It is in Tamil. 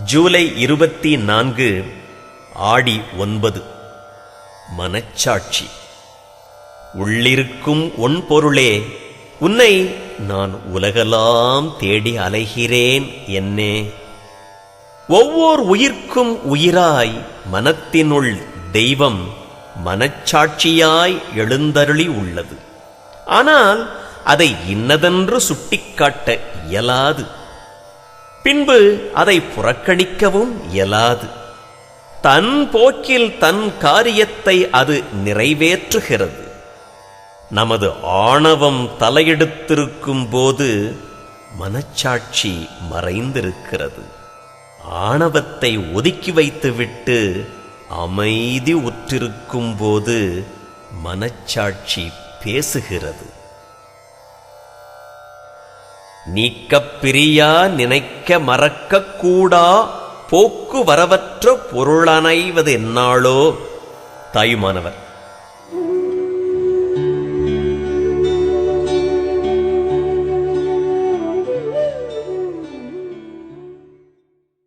ஜூலை 24 ஆடி 9. மனச்சாட்சி. உள்ளிருக்கும் ஒன்பொருளே, உன்னை நான் உலகெல்லாம் தேடி அலைகிறேன் என்னே. ஒவ்வொரு உயிர்க்கும் உயிராய் மனத்தினுள் தெய்வம் மனச்சாட்சியாய் எழுந்தருளி உள்ளது. ஆனால் அதை இன்னதென்று சுட்டிக்காட்ட இயலாது. பின்பு அதை புறக்கணிக்கவும் இயலாது. தன் போக்கில் தன் காரியத்தை அது நிறைவேற்றுகிறது. நமது ஆணவம் தலையெடுத்திருக்கும் போது மனச்சாட்சி மறைந்திருக்கிறது. ஆணவத்தை ஒதுக்கி வைத்துவிட்டு அமைதி உற்றிருக்கும் போது மனச்சாட்சி பேசுகிறது. நீக்கப் பிரியா நினைக்க மறக்கக் கூடா போக்கு வரவற்ற பொருளனைவது என்னாளோ. தாயுமானவர்.